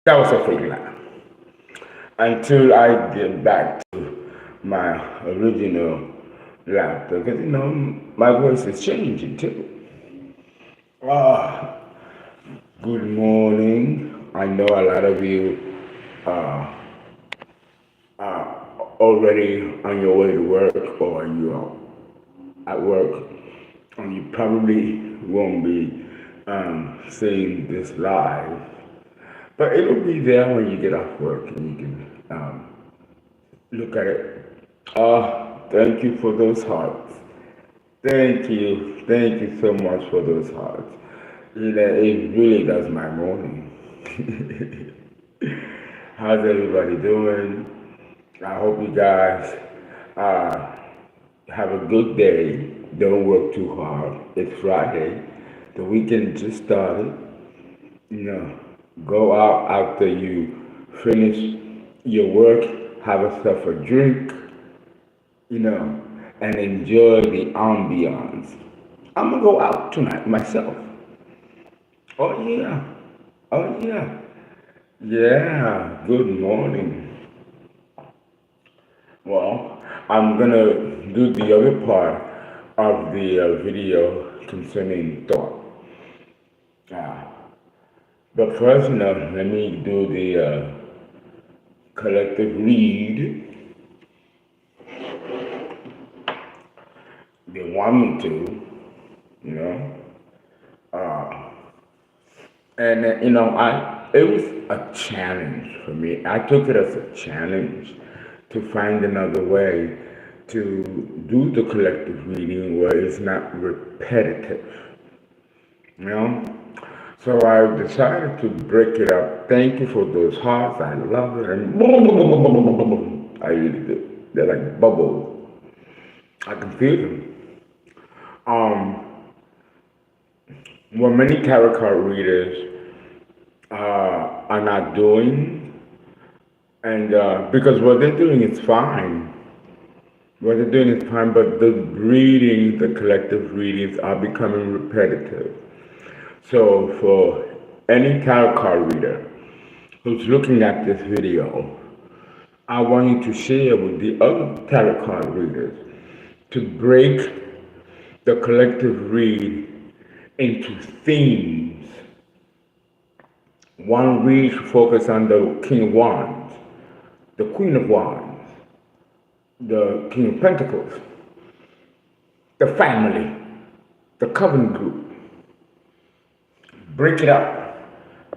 That was a fake laugh. Until I get back to my original laugh, because my voice is changing too. Ah, good morning. I know a lot of you uh, are already on your way to work, or you are at work, and you probably won't be seeing this live, but it'll be there when you get off work and you can look at it. Thank you for those hearts. Thank you so much for those hearts. It really does my morning. How's everybody doing? I hope you guys uh, have a good day. Don't work too hard. It's Friday. The weekend just started. You know, go out after you finish your work, have yourself a drink, and enjoy the ambiance. I'm gonna go out tonight myself. Oh yeah, oh yeah, yeah. Good morning. Well, I'm gonna do the other part of the video concerning thought. Uh, but first, let me do the collective read. They want me to, you know. Uh, and it was a challenge for me. I took it as a challenge to find another way to do the collective reading where it's not repetitive, you know. So I decided to break it up. Thank you for those hearts. I love it. And I really do. They're like bubbles. I can feel them. Um, what many tarot card readers are not doing, and because what they're doing is fine. What they're doing is fine, but the collective readings are becoming repetitive. So for any tarot card reader who's looking at this video, I want you to share with the other tarot card readers to break the collective read into themes. One read should focus on the King of Wands, the Queen of Wands, the King of Pentacles, the family, the covenant group. Break it up.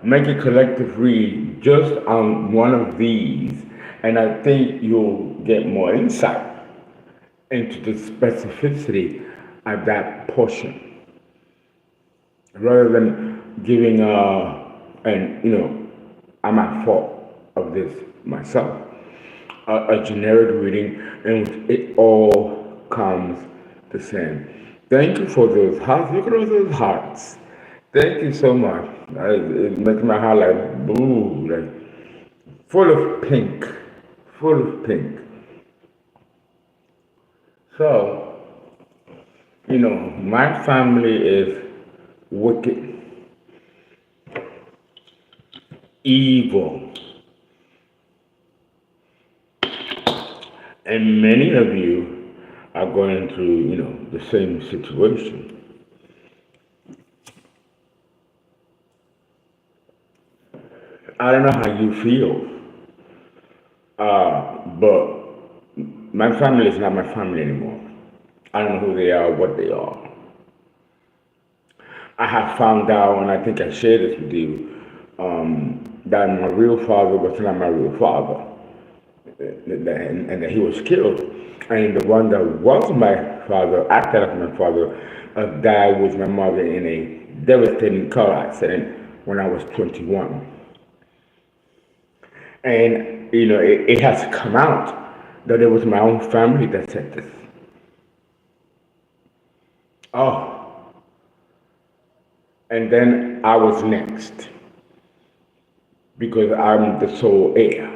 Make a collective read just on one of these, and I think you'll get more insight into the specificity of that portion, rather than giving I'm at fault of this myself, a generic reading in which it all comes the same. Thank you for those hearts. Look at all those hearts. Thank you so much. It makes my heart like blue, like full of pink, full of pink. So, my family is wicked, evil, and many of you are going through, the same situation. I don't know how you feel, but my family is not my family anymore. I don't know who they are, what they are. I have found out, and I think I shared this with you, that my real father was not my real father, and that he was killed. And the one that was my father, acted like my father, died with my mother in a devastating car accident when I was 21. And, it has come out that it was my own family that said this. Oh, and then I was next because I'm the sole heir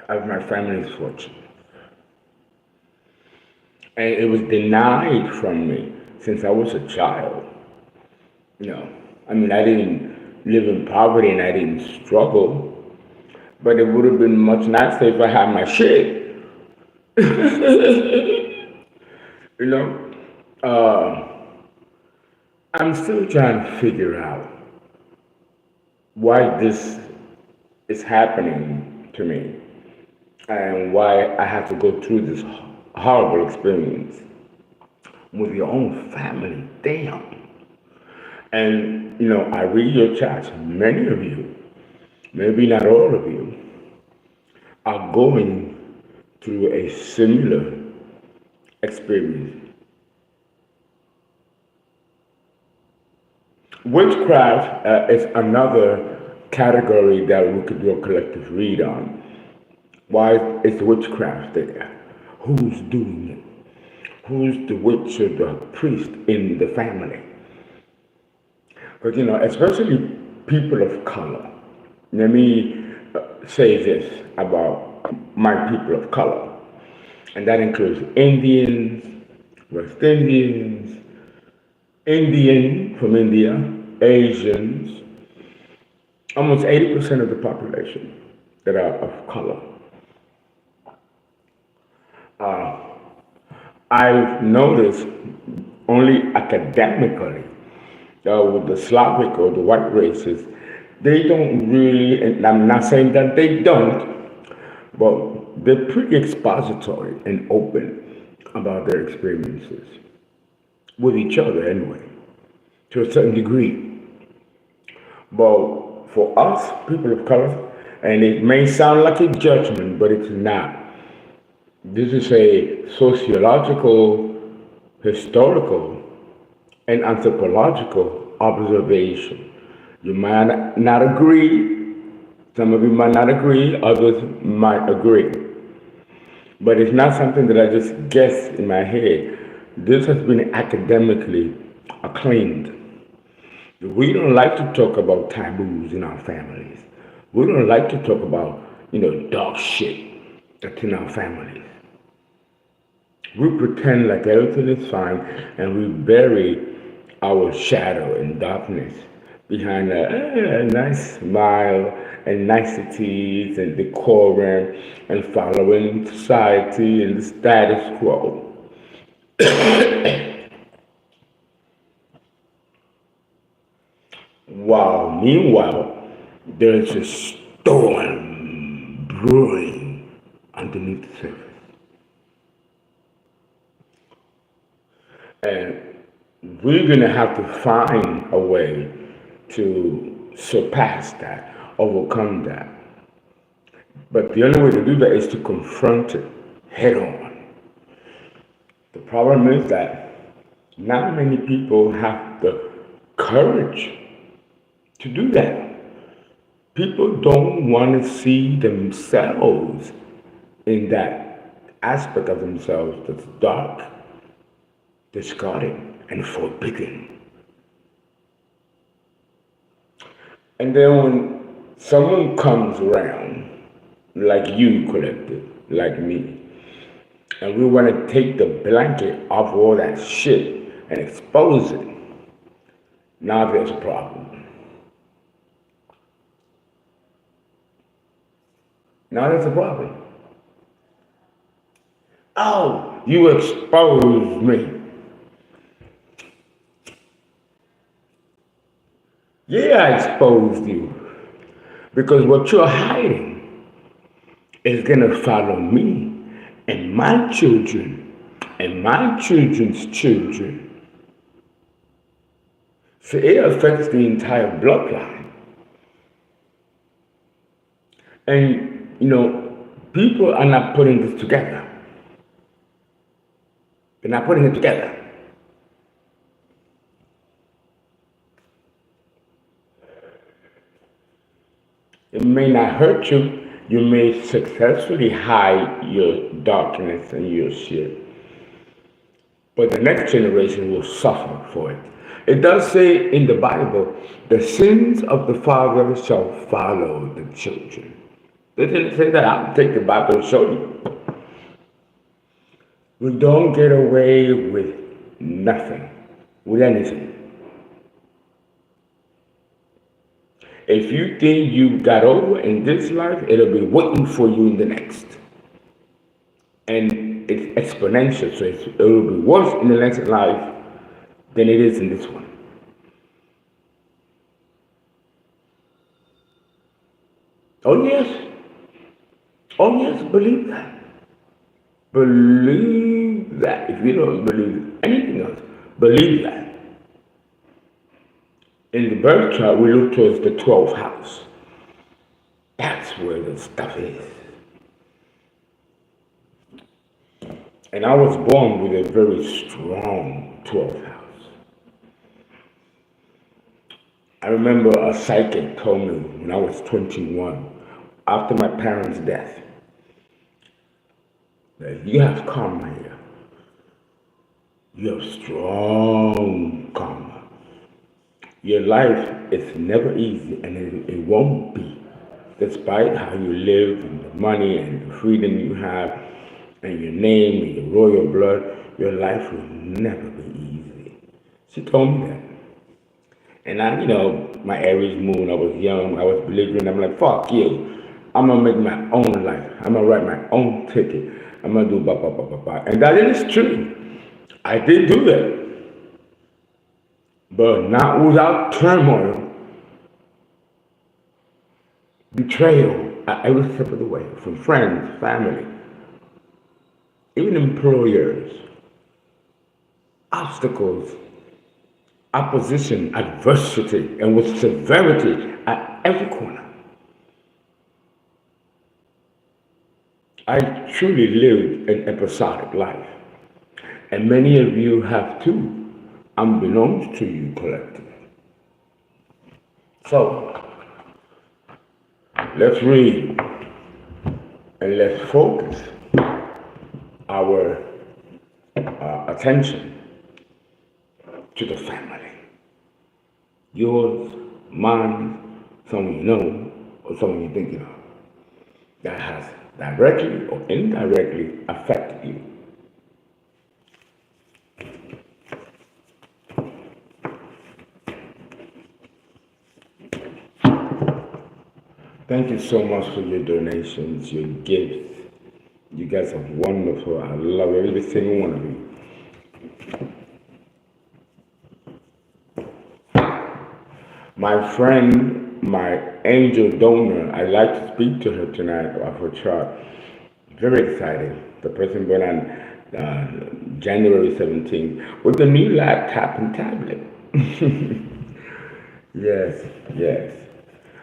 of my family's fortune. And it was denied from me since I was a child. I mean, I didn't live in poverty and I didn't struggle, but it would have been much nicer if I had my shit. You know, I'm still trying to figure out why this is happening to me and why I had to go through this horrible experience with your own family. Damn. And, I read your chats. Many of you, maybe not all of you, are going through a similar experience. Witchcraft is another category that we could do a collective read on. Why is witchcraft there? Who's doing it? Who's the witch or the priest in the family? But especially people of color. Let me say this about my people of color, and that includes Indians, West Indians, Indian from India, Asians, almost 80% of the population that are of color. I've noticed only academically with the Slavic or the white races, they don't really, and I'm not saying that they don't, but they're pretty expository and open about their experiences with each other anyway, to a certain degree. But for us, people of color, and it may sound like a judgment, but it's not. This is a sociological, historical, and anthropological observation. You might not agree, some of you might not agree, others might agree. But it's not something that I just guess in my head. This has been academically acclaimed. We don't like to talk about taboos in our families. We don't like to talk about, dark shit that's in our families. We pretend like everything is fine and we bury our shadow and darkness behind a nice smile and niceties and decorum and following society and the status quo. While meanwhile, there's a storm brewing underneath the surface. And we're going to have to find a way to surpass that, overcome that. But the only way to do that is to confront it head on. The problem is that not many people have the courage to do that. People don't want to see themselves in that aspect of themselves that's dark, discarded, and forbidden. And then when someone comes around, like you, collective, like me, and we want to take the blanket off all that shit and expose it, now there's a problem. Now there's a problem. Oh, you exposed me. Yeah, I exposed you. Because what you're hiding is going to follow me and my children and my children's children. So it affects the entire bloodline. And, people are not putting this together. They're not putting it together. It may not hurt you. You may successfully hide your darkness and your shit. But the next generation will suffer for it. It does say in the Bible, the sins of the father shall follow the children. They didn't say that. I'll take the Bible and show you. We don't get away with nothing, with anything. If you think you got over in this life, it'll be waiting for you in the next. And it's exponential, so it will be worse in the next life than it is in this one. Oh yes, believe that. Believe that. If you don't believe anything else, believe that. In the birth chart, we look towards the 12th house. That's where the stuff is. And I was born with a very strong 12th house. I remember a psychic told me when I was 21, after my parents' death, that you have karma here. You have strong karma. Your life is never easy, and it won't be, despite how you live and the money and the freedom you have and your name and your royal blood. Your life will never be easy. She told me that. And I, my Aries moon, I was young, I was belligerent. I'm like, fuck you. I'm gonna make my own life. I'm gonna write my own ticket. I'm gonna do blah, blah, blah, blah, blah. And that is true. I did do that. But not without turmoil, betrayal at every step of the way, from friends, family, even employers, obstacles, opposition, adversity, and with severity at every corner. I truly lived an episodic life, and many of you have too, unbeknownst to you collectively. So, let's read and let's focus our attention to the family. Yours, mine, someone you know, or someone you're thinking of, that has directly or indirectly affected you. Thank you so much for your donations, your gifts. You guys are wonderful. I love every single one of you. My friend, my angel donor, I'd like to speak to her tonight off her chart. Very exciting. The person born on January 17th with the new laptop and tablet. Yes.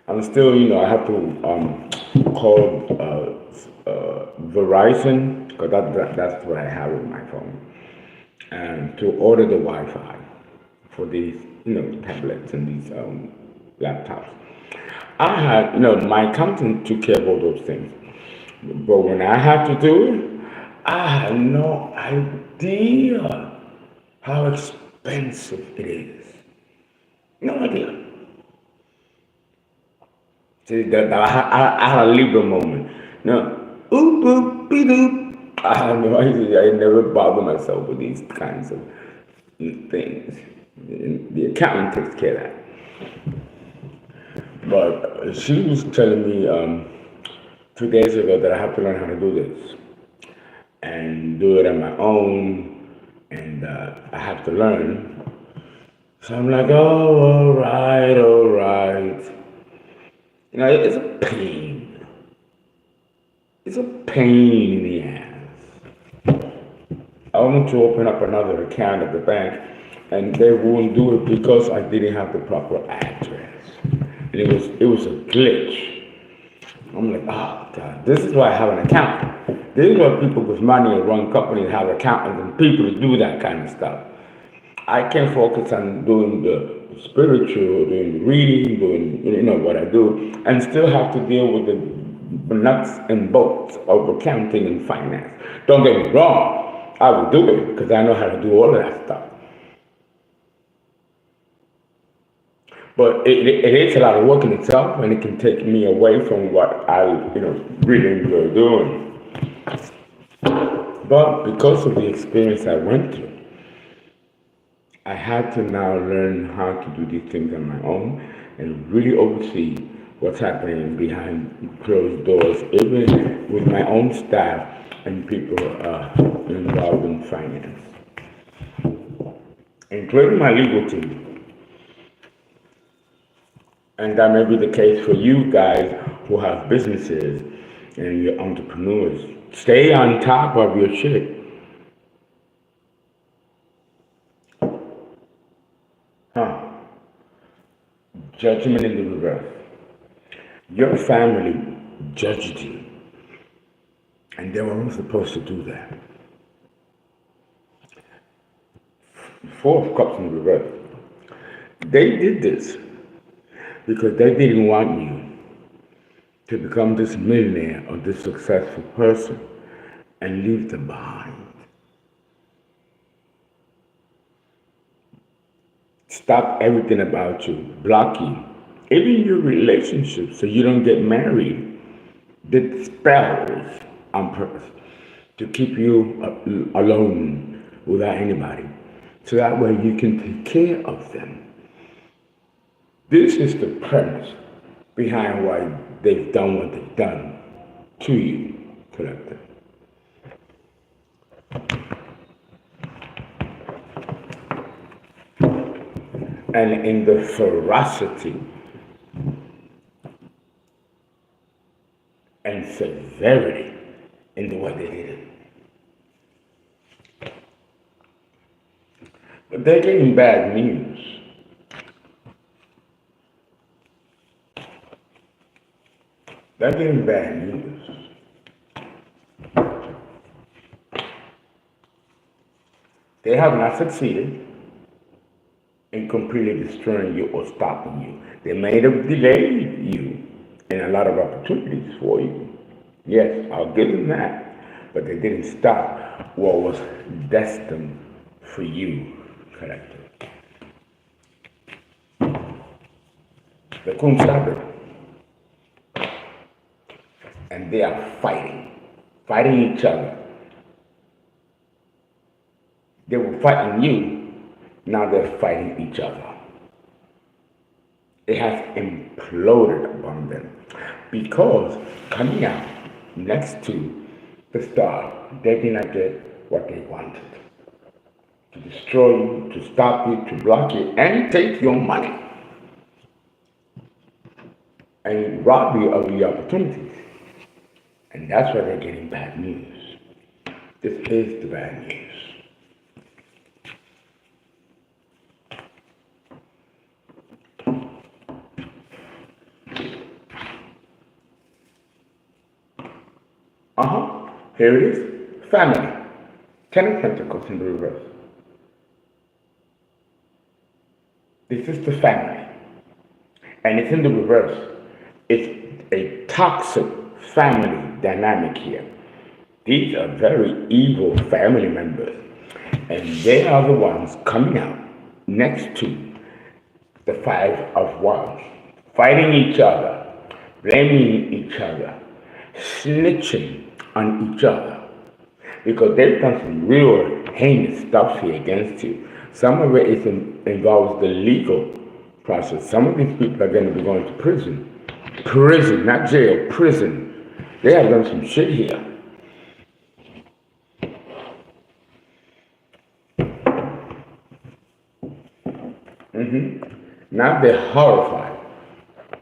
I'm still, I have to call Verizon, because that's what I have with my phone, and to order the Wi-Fi for these, tablets and these laptops. I had, my accountant took care of all those things, but when I had to do it, I had no idea how expensive it is. No idea. See, I had a Libra moment. No, oop, boop, beep, doop. I never bother myself with these kinds of things. The accountant takes care of that. But she was telling me 2 days ago that I have to learn how to do this and do it on my own, and I have to learn. So I'm like, oh, all right. It's a pain. It's a pain in the ass. I wanted to open up another account at the bank, and they wouldn't do it because I didn't have the proper address. And it was a glitch. I'm like, oh God, this is why I have an accountant. This is why people with money and run companies have accountants and people to do that kind of stuff. I can focus on doing the spiritual, doing the reading, doing what I do, and still have to deal with the nuts and bolts of accounting and finance. Don't get me wrong, I will do it because I know how to do all of that stuff. But it is a lot of work in itself, and it can take me away from what I really enjoy doing. But because of the experience I went through, I had to now learn how to do these things on my own, and really oversee what's happening behind closed doors, even with my own staff and people involved in finance, including my legal team. And that may be the case for you guys who have businesses and you're entrepreneurs. Stay on top of your shit. Judgment in the reverse. Your family judged you, and they weren't supposed to do that. Four of Cups in the reverse. They did this because they didn't want you to become this millionaire or this successful person and leave them behind. Stop everything about you, block you, even your relationship, so you don't get married. Did spells on purpose to keep you alone without anybody, so that way you can take care of them. This is the premise behind why they've done what they've done to you, collector. And in the ferocity and severity in the way they did it. But they're getting bad news. They're getting bad news. They have not succeeded in completely destroying you or stopping you. They may have delayed you in a lot of opportunities for you. Yes, I'll give them that. But they didn't stop what was destined for you, collector. They couldn't stop it. And they are fighting each other. They were fighting you. Now they're fighting each other. It has imploded upon them because coming out next to the star, they did not get what they wanted. To destroy you, to stop you, to block you, and take your money. And rob you of your opportunities. And that's why they're getting bad news. This is the bad news. Here it is. Family. 10 of Pentacles in the reverse. This is the family. And it's in the reverse. It's a toxic family dynamic here. These are very evil family members. And they are the ones coming out next to the Five of Wands. Fighting each other. Blaming each other. Snitching on each other, because they've done some real heinous stuff here against you. Some of it involves the legal process. Some of these people are going to be going to prison. Prison, not jail, prison. They have done some shit here. Now they're horrified.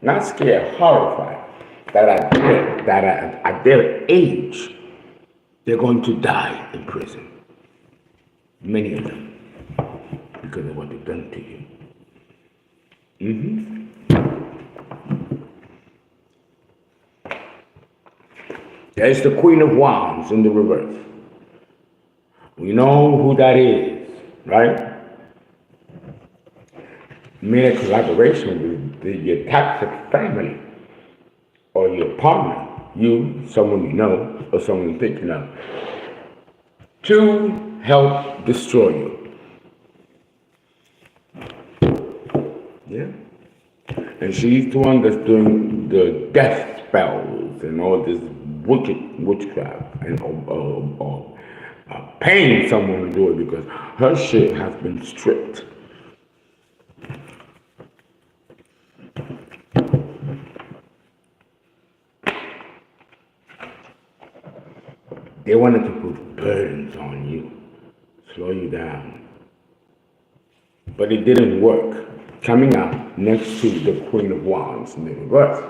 Not scared, horrified. That at their age, they're going to die in prison. Many of them, because of what they've done to you. There's the Queen of Wands in the reverse. We know who that is, right? Made a collaboration with your toxic family. Or your partner, you, someone you know, or someone you're thinking of, to help destroy you. Yeah? And she's the one that's doing the death spells and all this witchcraft and paying someone to do it because her shit has been stripped. They wanted to put burdens on you, slow you down. But it didn't work. Coming out next to the Queen of Wands in the reverse.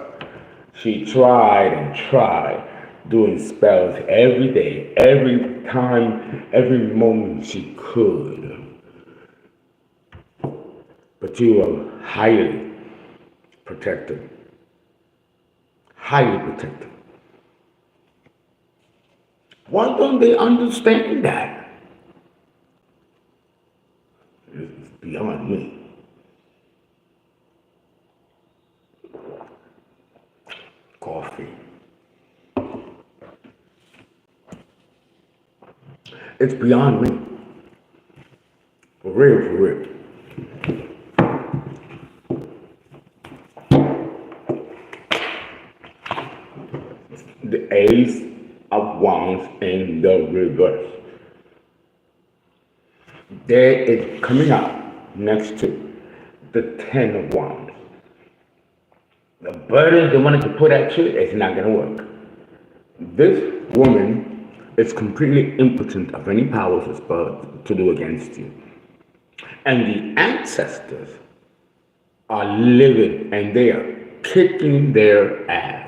She tried and tried, doing spells every day, every time, every moment she could. But you are highly protected. Highly protected. Why don't they understand that? It's beyond me. Coffee. It's beyond me. For real, for real. The Ace of Wands in the reverse. There is coming out next to the Ten of Wands. The burden they wanted to put at you is not going to work. This woman is completely impotent of any powers or spells to do against you. And the ancestors are living and they are kicking their ass.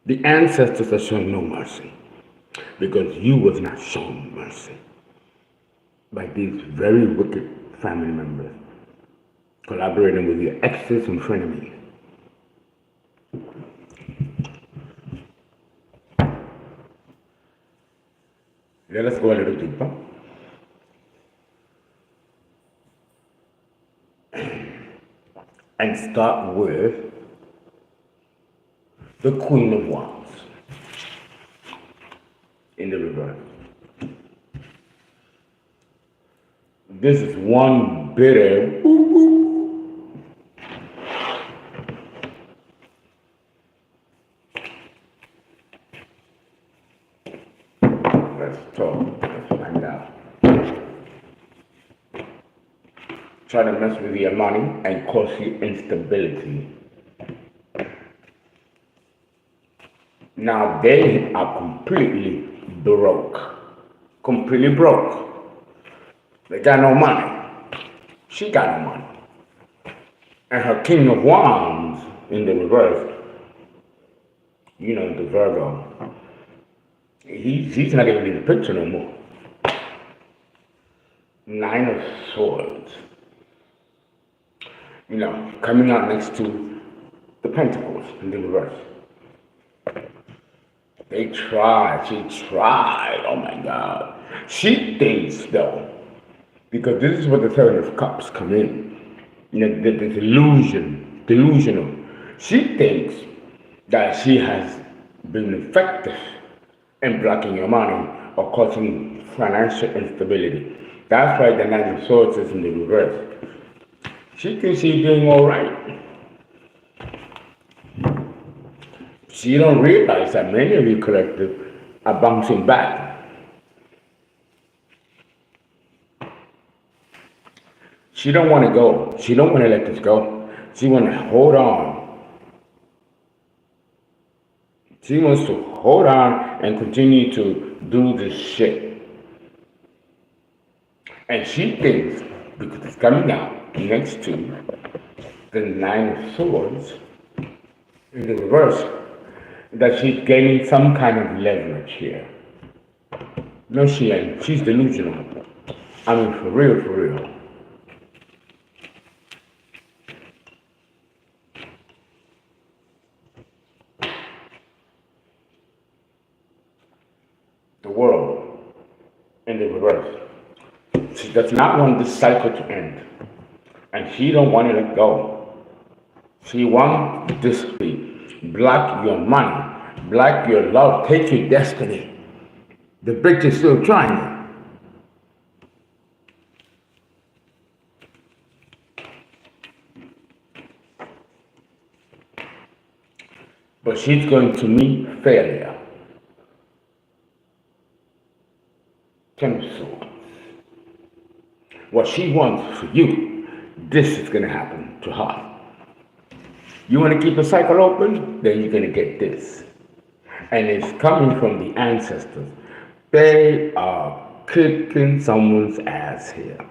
The ancestors are showing no mercy because you was not shown mercy by these very wicked family members collaborating with your exes and frenemies. Let us go a little deeper. And start with the Queen of Wands in the reverse. This is one bitter Let's talk. Let's find out. Try to mess with your money and cause you instability. Now they are completely broke. Completely broke. They got no money. She got no money. And her King of Wands in the reverse, you know, the Virgo, he's not even in the picture no more. Nine of Swords. You know, coming out next to the Pentacles in the reverse. They tried, she tried, oh my God. She thinks though, because this is what the Seven of Cups come in. You know, the delusional. She thinks that she has been effective in blocking your money or causing financial instability. That's why the Nine of Swords is in the reverse. She thinks she's doing all right. She don't realize that many of you collective are bouncing back. She don't want to go. She don't want to let this go. She want to hold on. She wants to hold on and continue to do this shit. And she thinks, because it's coming out next to the Nine of Swords in the reverse, that she's gaining some kind of leverage here. No, she ain't. She's delusional. I mean, for real, for real. The world in the reverse. She does not want this cycle to end. And she don't want to let go. She wants this to be. Block your money, block your love, take your destiny. The bitch is still trying. But she's going to meet failure. Ten of Swords. What she wants for you, this is going to happen to her. You want to keep the cycle open? Then you're going to get this. and it's coming from the ancestors. They are kicking someone's ass here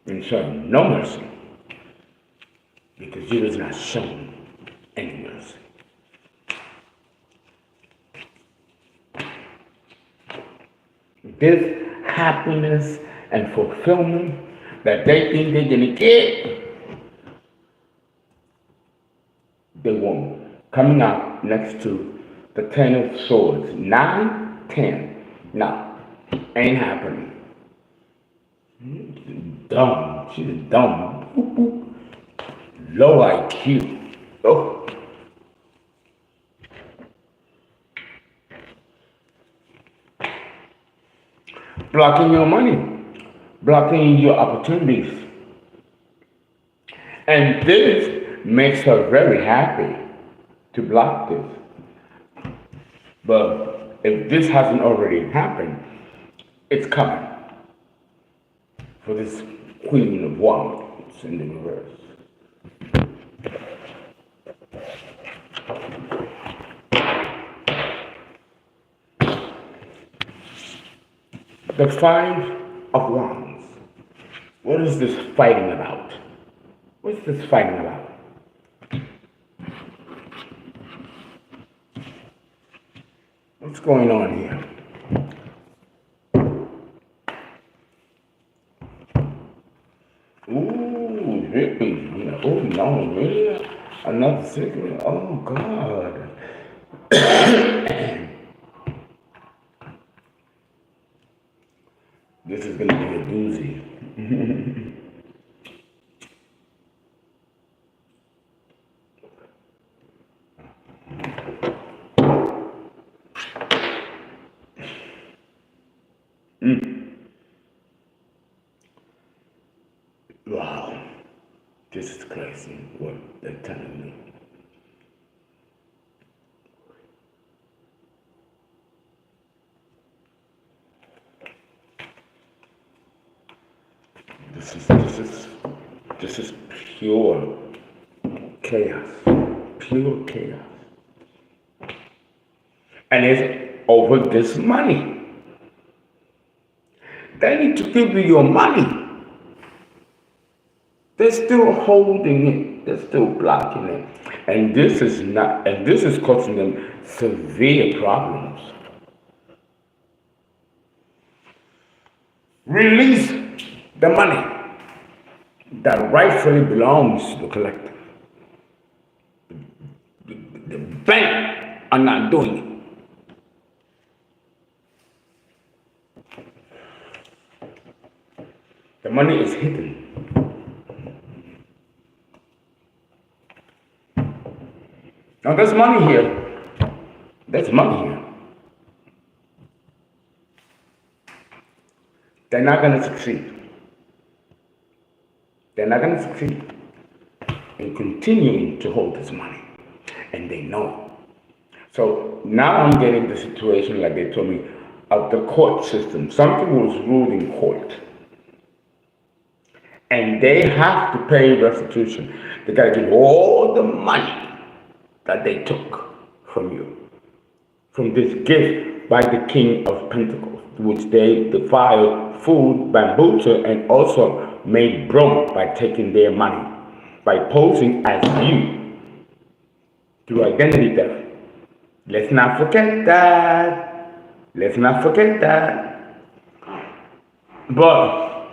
and showing no mercy because you was not shown any mercy. This happiness and fulfillment that they think they're gonna get, they won't. Coming out next to the 10 of swords, 9, 10. No, ain't happening. Dumb, she's dumb. Boop, boop. Low IQ. Oh. Blocking your money, blocking your opportunities. And this makes her very happy to block this. But if this hasn't already happened, it's coming for this Queen of Wands in the reverse. The Five of Wands. What is this fighting about? What's this fighting about? What's going on here? Ooh, really? Oh no, really? Another cigarette? Oh God. This is gonna be a doozy. Wow, this is crazy what they're telling me. This is pure chaos, pure chaos. And it's over this money. They need to give you your money. They're still holding it. They're still blocking it. And this is causing them severe problems. Release the money that rightfully belongs to the collective. The bank are not doing it. The money is hidden. Now there's money here. There's money here. They're not going to succeed. They're not going to succeed in continuing to hold this money. And they know. So now I'm getting the situation, like they told me, of the court system. Something was ruled in court. And they have to pay restitution. They got to give all the money that they took from you, from this gift by the King of Pentacles, which they defiled, fooled, bamboozled, and also made broke by taking their money, by posing as you through identity theft. Let's not forget that. Let's not forget that. But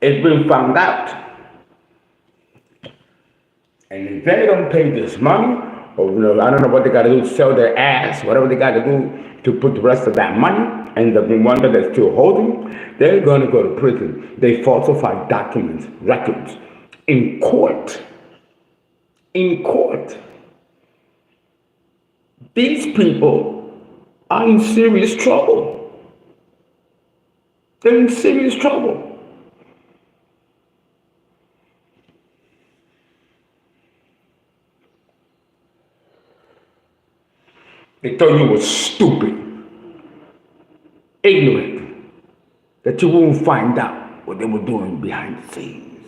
it's been found out. And if they don't pay this money, or I don't know what they got to do, sell their ass, whatever they got to do to put the rest of that money, and the one that they're still holding, they're going to go to prison. They falsify documents, records, in court. In court. These people are in serious trouble. They're in serious trouble. They thought you were stupid, ignorant, that you won't find out what they were doing behind the scenes.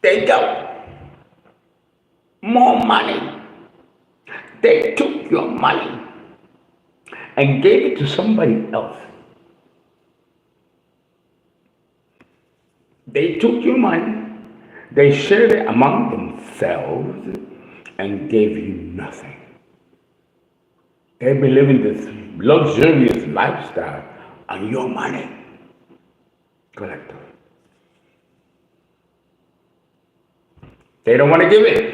They go. More money. They took your money and gave it to somebody else. They took your money, they shared it among themselves, and gave you nothing. They've been living this luxurious lifestyle on your money. Collector. They don't want to give it.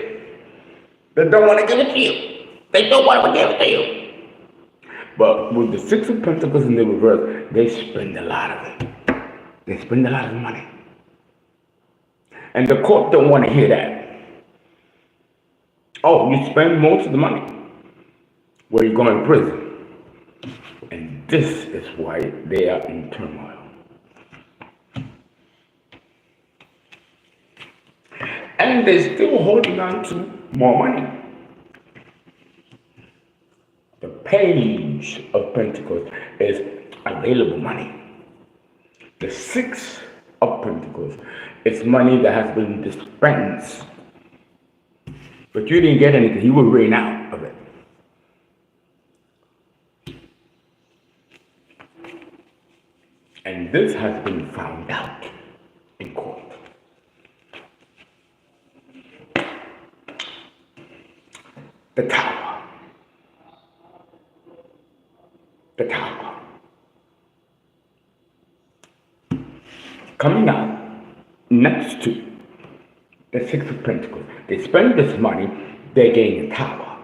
They don't want to give it to you. They don't want to give it to you. But with the Six of Pentacles in the reverse, they spend a lot of it. They spend a lot of money. And the court don't want to hear that. Oh, you spend most of the money. Well, you're going to prison. And this is why they are in turmoil. And they're still holding on to more money. The Page of Pentacles is available money. The Six of Pentacles is money that has been dispensed. But you didn't get anything. You were ran out of it. And this has been found out in court. The Tower. The Tower. Coming out next to the Six of Pentacles. They spend this money, they gain the Tower.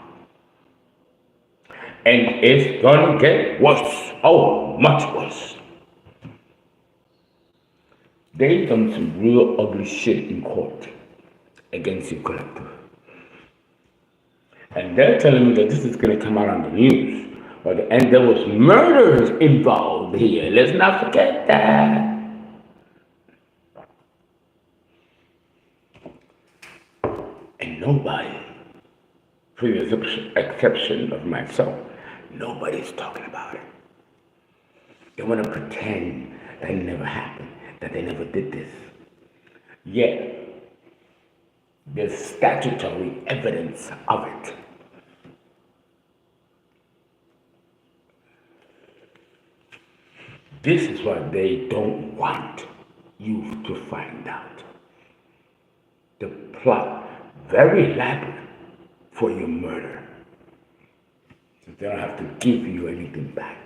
And it's gonna get worse. Oh, much worse. They've done some real ugly shit in court against you, collective. And they're telling me that this is going to come out on the news. And there was murders involved here. Let's not forget that. And nobody, for the exception of myself, nobody's talking about it. They want to pretend that it never happened, that they never did this. Yet, there's statutory evidence of it. This is what they don't want you to find out. The plot, very elaborate for your murder. So they don't have to give you anything back.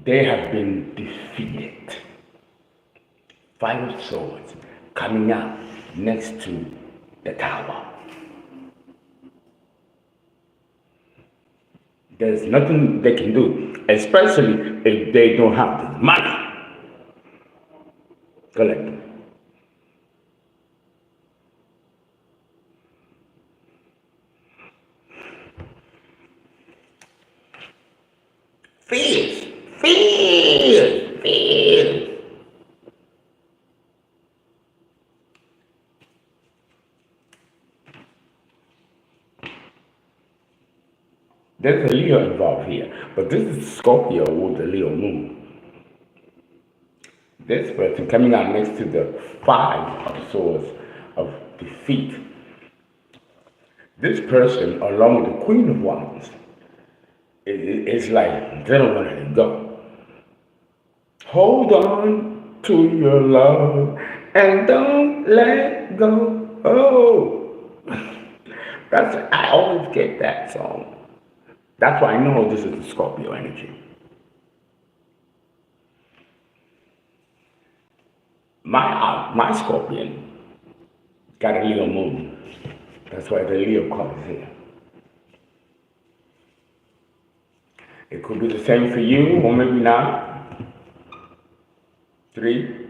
They have been defeated. Five of Swords coming out next to the Tower. There's nothing they can do, especially if they don't have the money. Collect. Fears. There's a Leo involved here, but this is Scorpio with the Leo moon. This person coming out next to the Five of Swords of defeat. This person, along with the Queen of Wands, it's like they don't want to let go. Hold on to your love and don't let go. Oh, I always get that song. That's why I know this is the Scorpio energy. My Scorpion got a Leo moon. That's why the Leo card is here. It could be the same for you, or maybe not. Three,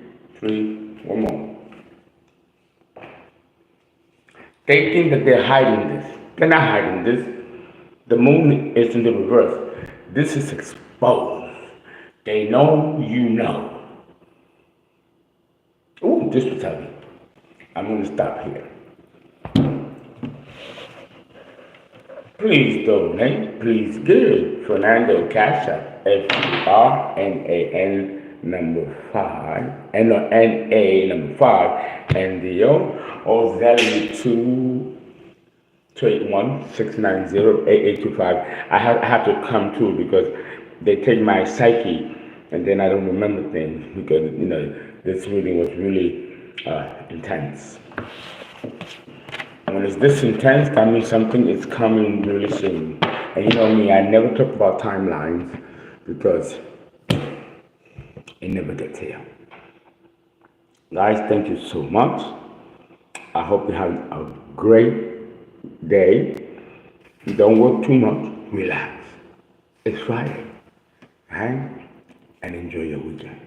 one more. They think that they're hiding this. They're not hiding this. The moon is in the reverse. This is exposed. They know you know. Ooh, this was heavy. I'm going to stop here. Please donate. Please give. Fernando CashApp FRNAN number 5 NA number 5 NDO or ZELLE 281-690-8825. I have to come to because they take my psyche and then I don't remember things because this reading was really intense. When it's this intense, that means something is coming really soon. And you know me, I never talk about timelines because it never gets here. Guys, thank you so much. I hope you have a great day. Don't work too much. Relax. It's Friday. Right? And enjoy your weekend.